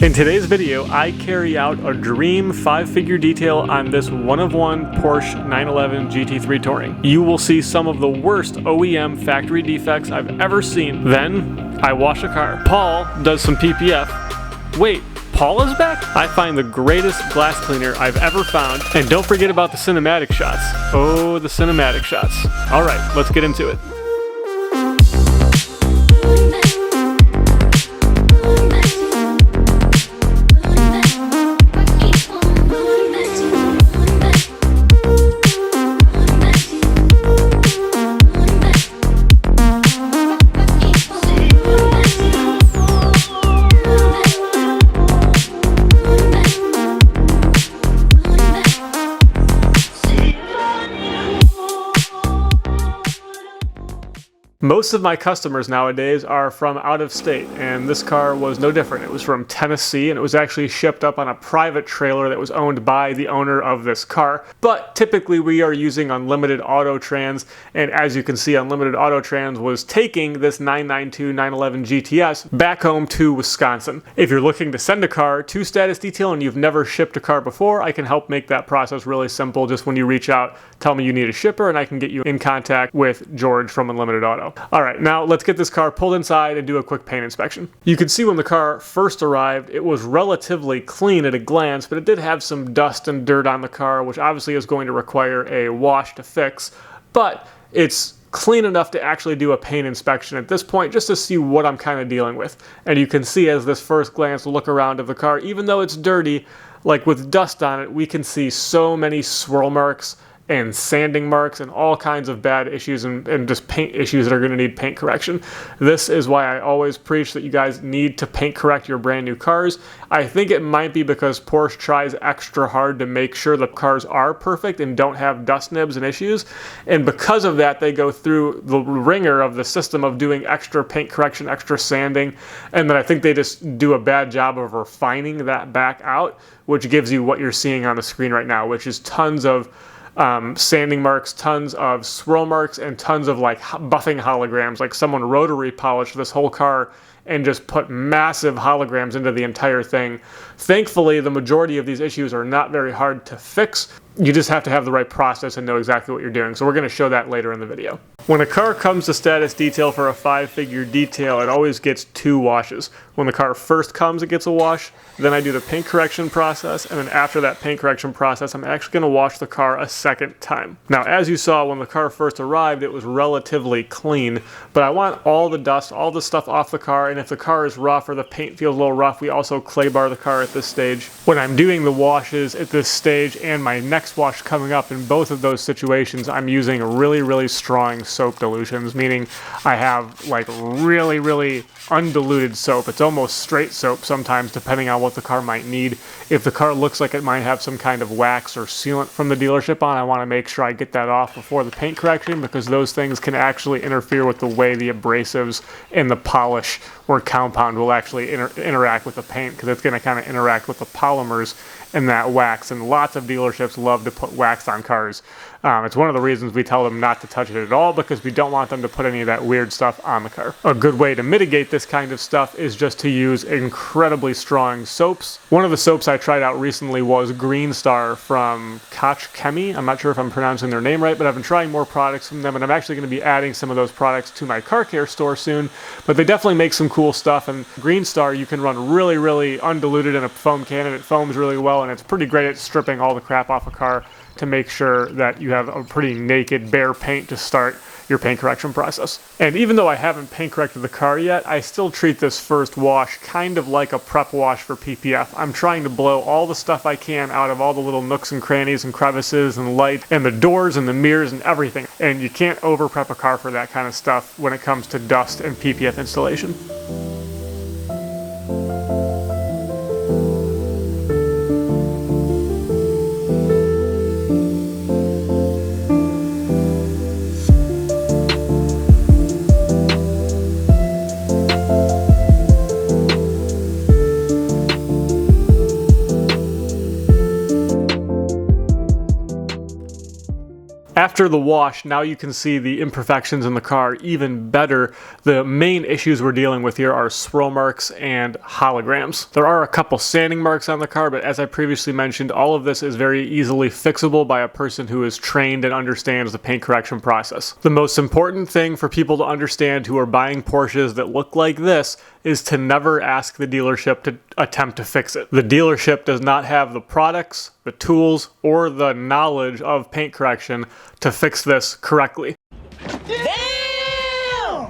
In today's video, I carry out a dream 5-figure detail on this one-of-one Porsche 911 GT3 Touring. You will see some of the worst OEM factory defects I've ever seen. Then, I wash a car. Paul does some PPF. Wait, Paul is back? I find the greatest glass cleaner I've ever found. And don't forget about the cinematic shots. Oh, the cinematic shots. Alright, let's get into it. Most of my customers nowadays are from out of state, and this car was no different. It was from Tennessee, and it was actually shipped up on a private trailer that was owned by the owner of this car. But typically we are using Unlimited Auto Trans, and as you can see, Unlimited Auto Trans was taking this 992 911 GTS back home to Wisconsin. If you're looking to send a car to Status Detail and you've never shipped a car before, I can help make that process really simple. Just when you reach out, tell me you need a shipper, and I can get you in contact with George from Unlimited Auto. Alright, now let's get this car pulled inside and do a quick paint inspection. You can see when the car first arrived, it was relatively clean at a glance, but it did have some dust and dirt on the car, which obviously is going to require a wash to fix, but it's clean enough to actually do a paint inspection at this point just to see what I'm kind of dealing with. And you can see as this first glance look around of the car, even though it's dirty, like with dust on it, we can see so many swirl marks and sanding marks and all kinds of bad issues and just paint issues that are going to need paint correction. This is why I always preach that you guys need to paint correct your brand new cars. I think it might be because Porsche tries extra hard to make sure the cars are perfect and don't have dust nibs and issues, and because of that they go through the ringer of the system of doing extra paint correction, extra sanding, and then I think they just do a bad job of refining that back out, which gives you what you're seeing on the screen right now, which is tons of sanding marks, tons of swirl marks, and tons of like buffing holograms, like someone rotary polished this whole car and just put massive holograms into the entire thing. Thankfully, the majority of these issues are not very hard to fix. You just have to have the right process and know exactly what you're doing. So we're going to show that later in the video. When a car comes to Status Detail for a 5-figure detail, it always gets 2 washes. When the car first comes, it gets a wash. Then I do the paint correction process, and then after that paint correction process, I'm actually going to wash the car a second time. Now, as you saw, when the car first arrived, it was relatively clean, but I want all the dust, all the stuff off the car, and if the car is rough or the paint feels a little rough, we also clay bar the car at this stage. When I'm doing the washes at this stage and my next wash coming up, in both of those situations, I'm using really, really strong soap dilutions, meaning I have like really undiluted soap. It's almost straight soap sometimes, depending on what the car might need. If the car looks like it might have some kind of wax or sealant from the dealership on, I want to make sure I get that off before the paint correction, because those things can actually interfere with the way the abrasives and the polish or compound will actually interact with the paint, because it's going to kind of interact with the polymers in that wax, and lots of dealerships love to put wax on cars. It's one of the reasons we tell them not to touch it at all, because we don't want them to put any of that weird stuff on the car. A good way to mitigate this kind of stuff is just to use incredibly strong soaps. One of the soaps I tried out recently was Green Star from Koch Chemie. I'm not sure if I'm pronouncing their name right, but I've been trying more products from them, and I'm actually going to be adding some of those products to my car care store soon. But they definitely make some cool stuff, and Green Star you can run really undiluted in a foam can, and it foams really well, and it's pretty great at stripping all the crap off a car to make sure that you have a pretty naked, bare paint to start your paint correction process. And even though I haven't paint corrected the car yet, I still treat this first wash kind of like a prep wash for PPF. I'm trying to blow all the stuff I can out of all the little nooks and crannies and crevices and light and the doors and the mirrors and everything. And you can't over prep a car for that kind of stuff when it comes to dust and PPF installation. After the wash, now you can see the imperfections in the car even better. The main issues we're dealing with here are swirl marks and holograms. There are a couple sanding marks on the car, but as I previously mentioned, all of this is very easily fixable by a person who is trained and understands the paint correction process. The most important thing for people to understand who are buying Porsches that look like this is to never ask the dealership to attempt to fix it. The dealership does not have the products, the tools, or the knowledge of paint correction to fix this correctly.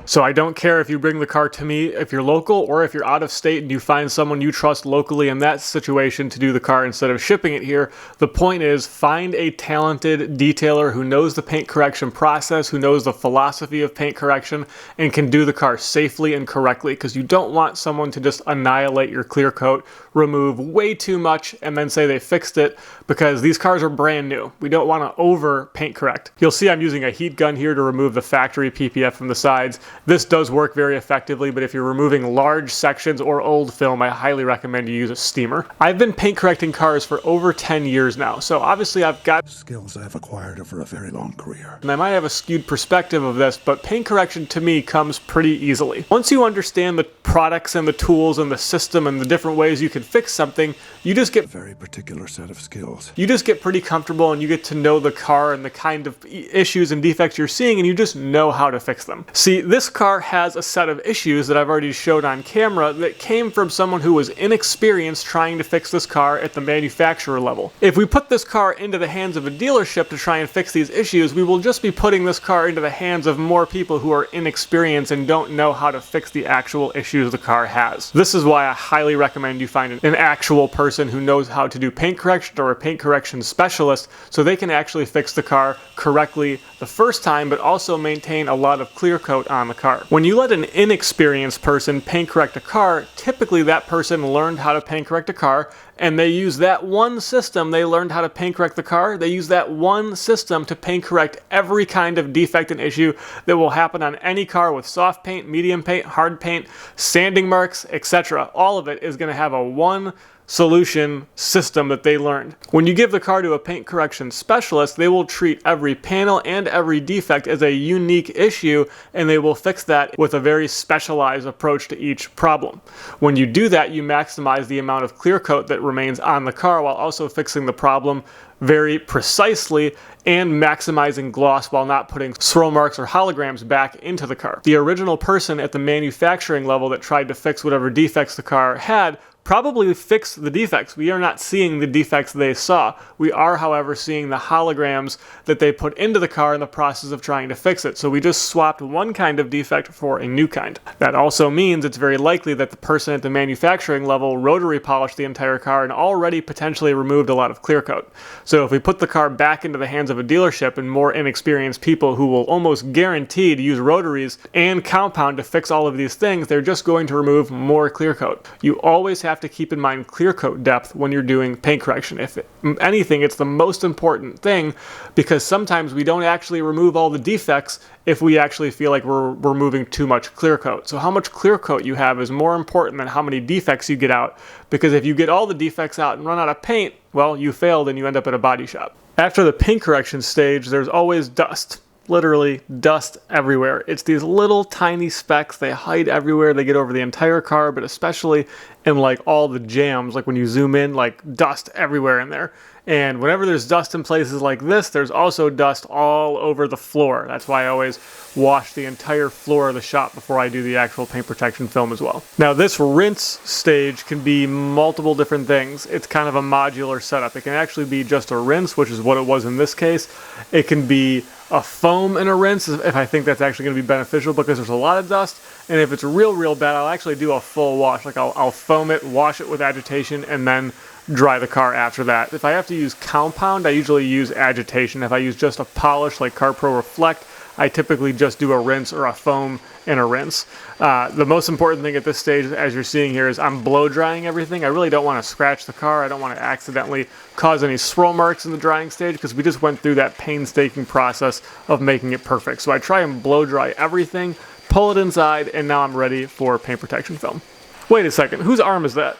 So I don't care if you bring the car to me if you're local or if you're out of state and you find someone you trust locally in that situation to do the car instead of shipping it here. The point is, find a talented detailer who knows the paint correction process, who knows the philosophy of paint correction, and can do the car safely and correctly, because you don't want someone to just annihilate your clear coat, remove way too much, and then say they fixed it, because these cars are brand new. We don't want to over paint correct. You'll see I'm using a heat gun here to remove the factory PPF from the sides. This does work very effectively, but if you're removing large sections or old film, I highly recommend you use a steamer. I've been paint correcting cars for over 10 years now, so obviously I've got skills I've acquired over a very long career. And I might have a skewed perspective of this, but paint correction to me comes pretty easily. Once you understand the products and the tools and the system and the different ways you can fix something, you just get a very particular set of skills. You just get pretty comfortable and you get to know the car and the kind of issues and defects you're seeing, and you just know how to fix them. See, this car has a set of issues that I've already showed on camera that came from someone who was inexperienced trying to fix this car at the manufacturer level. If we put this car into the hands of a dealership to try and fix these issues, we will just be putting this car into the hands of more people who are inexperienced and don't know how to fix the actual issues the car has. This is why I highly recommend you find an actual person who knows how to do paint correction or a paint correction specialist, so they can actually fix the car correctly the first time, but also maintain a lot of clear coat on the car. When you let an inexperienced person paint correct a car, typically that person learned how to paint correct a car, and they use that one system they learned how to paint correct the car. They use that one system to paint correct every kind of defect and issue that will happen on any car with soft paint, medium paint, hard paint, sanding marks, etc. All of it is going to have a one solution system that they learned. When you give the car to a paint correction specialist, they will treat every panel and every defect as a unique issue, and they will fix that with a very specialized approach to each problem. When you do that, you maximize the amount of clear coat that remains on the car while also fixing the problem very precisely and maximizing gloss while not putting swirl marks or holograms back into the car. The original person at the manufacturing level that tried to fix whatever defects the car had probably fixed the defects. We are not seeing the defects they saw. We are, however, seeing the holograms that they put into the car in the process of trying to fix it. So we just swapped one kind of defect for a new kind. That also means it's very likely that the person at the manufacturing level rotary polished the entire car and already potentially removed a lot of clear coat. So if we put the car back into the hands of a dealership and more inexperienced people who will almost guarantee to use rotaries and compound to fix all of these things, they're just going to remove more clear coat. You always have to keep in mind clear coat depth when you're doing paint correction. If anything, it's the most important thing, because sometimes we don't actually remove all the defects if we actually feel like we're removing too much clear coat. So how much clear coat you have is more important than how many defects you get out, because if you get all the defects out and run out of paint, well, you failed and you end up at a body shop. After the paint correction stage, there's always dust. Literally dust everywhere. It's these little tiny specks. They hide everywhere. They get over the entire car, but especially in like all the jams, like when you zoom in, like dust everywhere in there. And whenever there's dust in places like this, there's also dust all over the floor. That's why I always wash the entire floor of the shop before I do the actual paint protection film as well. Now this rinse stage can be multiple different things. It's kind of a modular setup. It can actually be just a rinse, which is what it was in this case. It can be a foam and a rinse if I think that's actually going to be beneficial, because there's a lot of dust. And if it's real bad, I'll actually do a full wash. Like I'll foam it, wash it with agitation, and then dry the car after that. If I have to use compound, I usually use agitation. If I use just a polish like CarPro Reflect, I typically just do a rinse or a foam and a rinse. The most important thing at this stage, as you're seeing here, is I'm blow drying everything. I really don't want to scratch the car. I don't want to accidentally cause any swirl marks in the drying stage, because we just went through that painstaking process of making it perfect. So I try and blow dry everything, pull it inside, and now I'm ready for paint protection film. Wait a second, whose arm is that?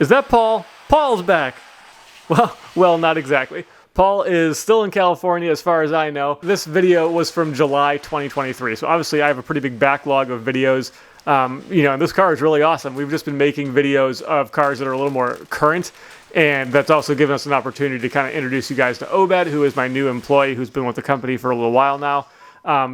Is that Paul? Paul's back! Well, not exactly. Paul is still in California as far as I know. This video was from July 2023, so obviously I have a pretty big backlog of videos. You know, this car is really awesome. We've just been making videos of cars that are a little more current, and that's also given us an opportunity to kind of introduce you guys to Obed, who is my new employee who's been with the company for a little while now.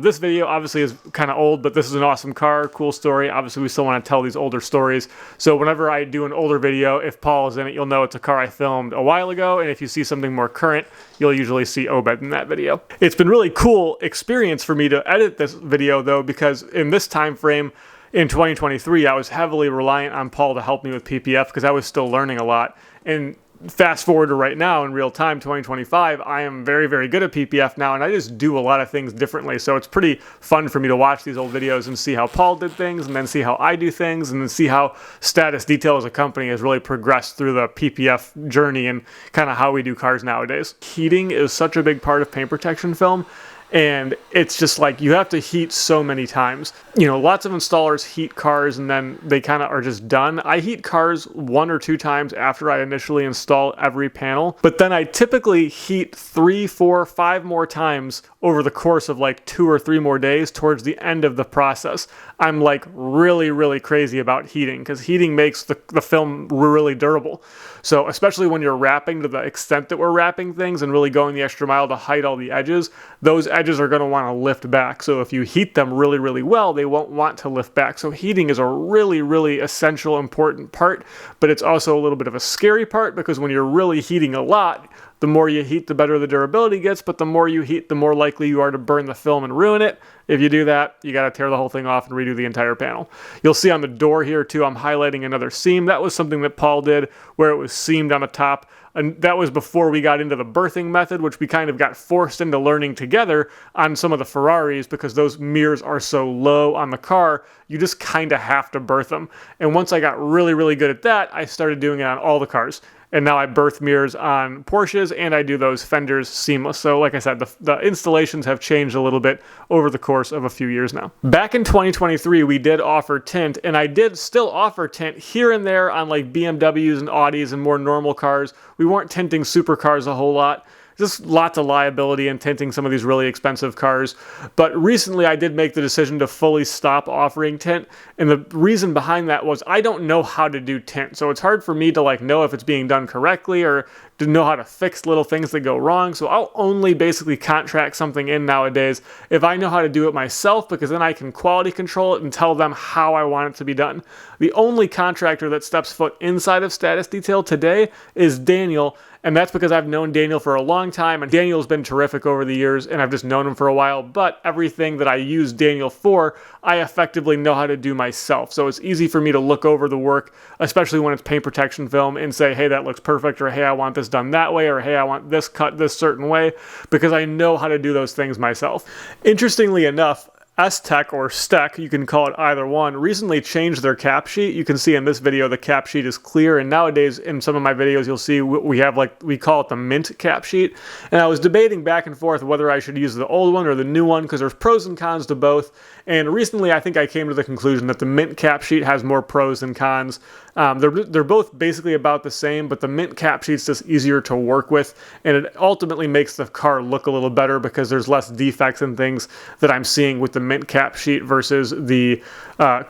This video obviously is kind of old, but this is an awesome car, cool story. Obviously, we still want to tell these older stories. So whenever I do an older video, if Paul is in it, you'll know it's a car I filmed a while ago. And if you see something more current, you'll usually see Obed in that video. It's been really cool experience for me to edit this video, though, because in this time frame, in 2023, I was heavily reliant on Paul to help me with PPF because I was still learning a lot. And fast forward to right now in real time, 2025, I am very, very good at PPF now, and I just do a lot of things differently. So it's pretty fun for me to watch these old videos and see how Paul did things, and then see how I do things, and then see how Status Detail as a company has really progressed through the PPF journey and kind of how we do cars nowadays. Heating is such a big part of paint protection film. And it's just like you have to heat so many times. You know, lots of installers heat cars and then they kind of are just done. I heat cars 1 or 2 times after I initially install every panel, but then I typically heat 3, 4, 5 more times over the course of like 2 or 3 more days towards the end of the process. I'm like really, really crazy about heating because heating makes the film really durable. So especially when you're wrapping to the extent that we're wrapping things and really going the extra mile to hide all the edges, those edges are going to want to lift back. So if you heat them really, really well, they won't want to lift back. So heating is a really, really essential, important part, but it's also a little bit of a scary part because when you're really heating a lot, the more you heat, the better the durability gets, but the more you heat, the more likely you are to burn the film and ruin it. If you do that, you got to tear the whole thing off and redo the entire panel. You'll see on the door here too, I'm highlighting another seam. That was something that Paul did where it was seamed on the top. And that was before we got into the berthing method, which we kind of got forced into learning together on some of the Ferraris because those mirrors are so low on the car, you just kind of have to berth them. And once I got really, really good at that, I started doing it on all the cars. And now I berth mirrors on Porsches and I do those fenders seamless. So like I said, the installations have changed a little bit over the course of a few years now. Back in 2023, we did offer tint, and I did still offer tint here and there on like BMWs and Audis and more normal cars. We weren't tinting supercars a whole lot. Just lots of liability in tinting some of these really expensive cars. But recently I did make the decision to fully stop offering tint. And the reason behind that was I don't know how to do tint. So it's hard for me to like know if it's being done correctly or to know how to fix little things that go wrong. So I'll only basically contract something in nowadays if I know how to do it myself, because then I can quality control it and tell them how I want it to be done. The only contractor that steps foot inside of Status Detail today is Daniel. And that's because I've known Daniel for a long time, and Daniel's been terrific over the years, and I've just known him for a while, but everything that I use Daniel for, I effectively know how to do myself. So it's easy for me to look over the work, especially when it's paint protection film, and say, hey, that looks perfect, or hey, I want this done that way, or hey, I want this cut this certain way, because I know how to do those things myself. Interestingly enough, Stek or Stek, you can call it either one, recently changed their cap sheet. You can see in this video the cap sheet is clear, and nowadays in some of my videos you'll see we have we call it the mint cap sheet. And I was debating back and forth whether I should use the old one or the new one because there's pros and cons to both. And recently I think I came to the conclusion that the mint cap sheet has more pros than cons. They're both basically about the same, but the mint cap sheet's just easier to work with, and it ultimately makes the car look a little better because there's less defects and things that I'm seeing with the mint cap sheet versus the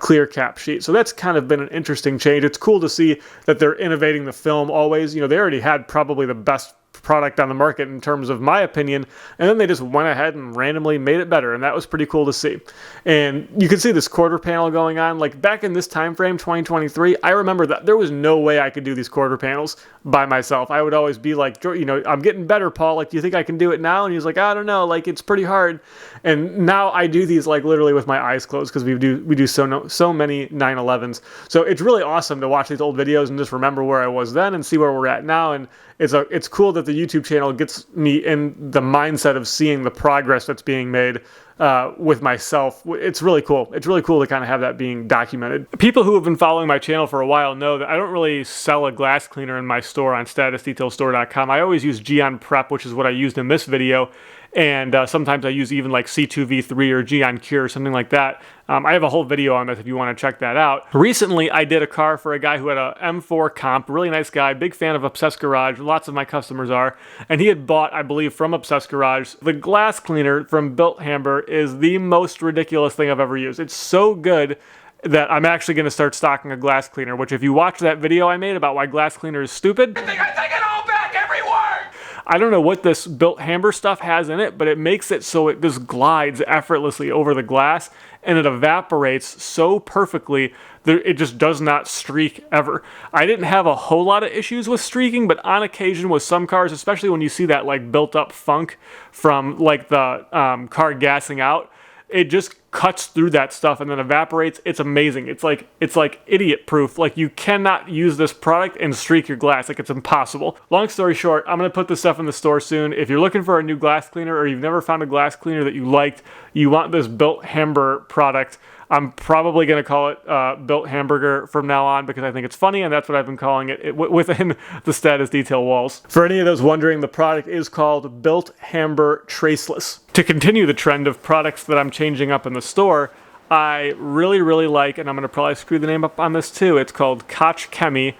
clear cap sheet. So that's kind of been an interesting change. It's cool to see that they're innovating the film always. You know, they already had probably the best product on the market in terms of my opinion, and then they just went ahead and randomly made it better, and that was pretty cool to see. And you can see this quarter panel going on. Like back in this time frame, 2023, I remember that there was no way I could do these quarter panels by myself. I would always be like, you know, I'm getting better, Paul, like, do you think I can do it now? And he's like, I don't know, like, it's pretty hard. And now I do these like literally with my eyes closed because we do so many 911s. So it's really awesome to watch these old videos and just remember where I was then and see where we're at now. And it's cool that the YouTube channel gets me in the mindset of seeing the progress that's being made with myself. It's really cool. It's really cool to kind of have that being documented. People who have been following my channel for a while know that I don't really sell a glass cleaner in my store on statusdetailstore.com. I always use Geon Prep, which is what I used in this video. And sometimes I use even like C2V3 or Geon Cure, something like that. I have a whole video on this if you want to check that out. Recently, I did a car for a guy who had a M4 comp, really nice guy, big fan of Obsessed Garage, lots of my customers are, and he had bought, I believe, from Obsessed Garage. The glass cleaner from Built Hamber is the most ridiculous thing I've ever used. It's so good that I'm actually going to start stocking a glass cleaner, which if you watch that video I made about why glass cleaner is stupid, I take it all back, every word! I don't know what this Built Hamber stuff has in it, but it makes it so it just glides effortlessly over the glass, and it evaporates so perfectly that it just does not streak ever. I didn't have a whole lot of issues with streaking, but on occasion with some cars, especially when you see that like built up funk from like the car gassing out, it just cuts through that stuff and then evaporates. It's amazing. It's like idiot proof. Like you cannot use this product and streak your glass. Like it's impossible. Long story short, I'm going to put this stuff in the store soon. If you're looking for a new glass cleaner or you've never found a glass cleaner that you liked, you want this Built Hamber product, I'm probably going to call it Built Hamburger from now on because I think it's funny, and that's what I've been calling it within the status detail walls. For any of those wondering, the product is called Built Hamber Traceless. To continue the trend of products that I'm changing up in the store, I really, really like, and I'm going to probably screw the name up on this too, it's called Koch Chemie.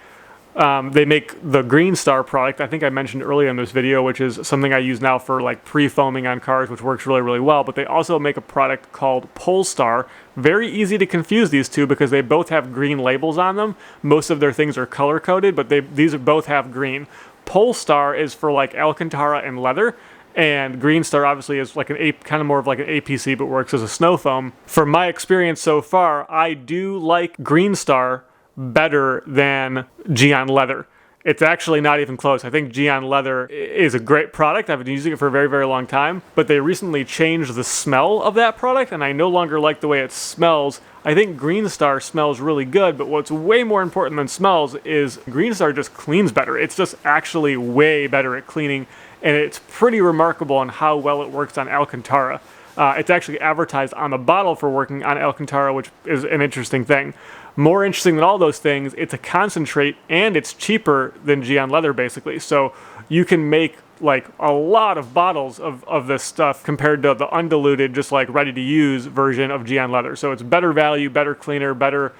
They make the Green Star product, I think I mentioned earlier in this video, which is something I use now for like pre-foaming on cars, which works really, really well. But they also make a product called POL STAR. Very easy to confuse these two because they both have green labels on them. Most of their things are color-coded, but these both have green. POL STAR is for like Alcantara and leather, and Green Star obviously is like kind of more of like an APC, but works as a snow foam. From my experience so far, I do like Green Star better than Geon Leather. It's actually not even close. I think Geon Leather is a great product. I've been using it for a very, very long time, but they recently changed the smell of that product, and I no longer like the way it smells. I think Green Star smells really good, but what's way more important than smells is Green Star just cleans better. It's just actually way better at cleaning, and it's pretty remarkable on how well it works on Alcantara. It's actually advertised on the bottle for working on Alcantara, which is an interesting thing. More interesting than all those things, it's a concentrate and it's cheaper than Geon Leather basically. So you can make like a lot of bottles of this stuff compared to the undiluted, just like ready to use version of Geon Leather. So it's better value, better cleaner, better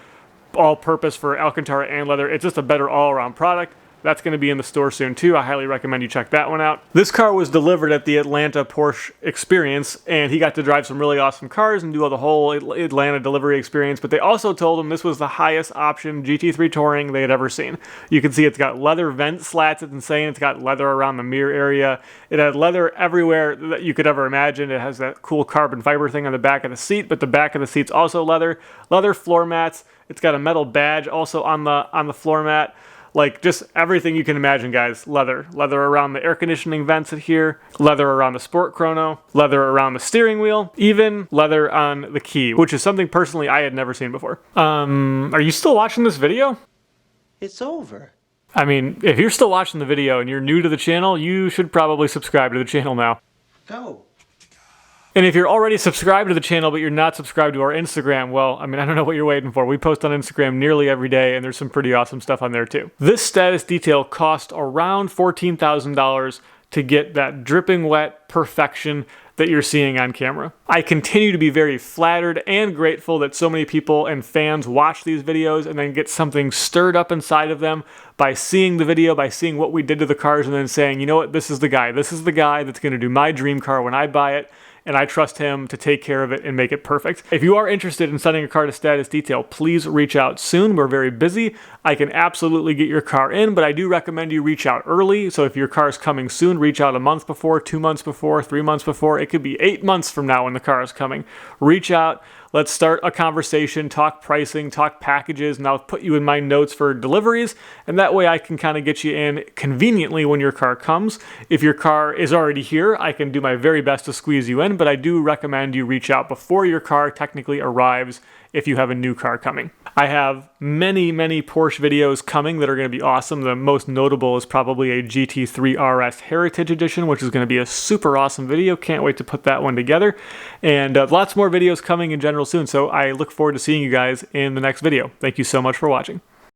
all purpose for Alcantara and leather. It's just a better all around product. That's going to be in the store soon too. I highly recommend you check that one out. This car was delivered at the Atlanta Porsche experience, and he got to drive some really awesome cars and do the whole Atlanta delivery experience, but they also told him this was the highest option GT3 Touring they had ever seen. You can see it's got leather vent slats. It's insane. It's got leather around the mirror area. It had leather everywhere that you could ever imagine. It has that cool carbon fiber thing on the back of the seat, but the back of the seat's also leather. Leather floor mats. It's got a metal badge also on the floor mat. Like, just everything you can imagine, guys. Leather. Leather around the air conditioning vents here. Leather around the sport chrono. Leather around the steering wheel. Even leather on the key, which is something personally I had never seen before. Are you still watching this video? It's over. I mean, if you're still watching the video and you're new to the channel, you should probably subscribe to the channel now. Go. And if you're already subscribed to the channel, but you're not subscribed to our Instagram, well, I mean, I don't know what you're waiting for. We post on Instagram nearly every day, and there's some pretty awesome stuff on there, too. This status detail cost around $14,000 to get that dripping wet perfection that you're seeing on camera. I continue to be very flattered and grateful that so many people and fans watch these videos and then get something stirred up inside of them by seeing the video, by seeing what we did to the cars, and then saying, you know what, this is the guy. This is the guy that's going to do my dream car when I buy it, and I trust him to take care of it and make it perfect. If you are interested in sending a car to status detail, please reach out soon. We're very busy. I can absolutely get your car in, but I do recommend you reach out early. So if your car is coming soon, reach out a month before, 2 months before, 3 months before. It could be 8 months from now when the car is coming. Reach out. Let's start a conversation, talk pricing, talk packages, and I'll put you in my notes for deliveries, and that way I can kind of get you in conveniently when your car comes. If your car is already here, I can do my very best to squeeze you in, but I do recommend you reach out before your car technically arrives if you have a new car coming. I have many Porsche videos coming that are going to be awesome. The most notable is probably a GT3 RS Heritage Edition, which is going to be a super awesome video. Can't wait to put that one together. And lots more videos coming in general soon, so I look forward to seeing you guys in the next video. Thank you so much for watching.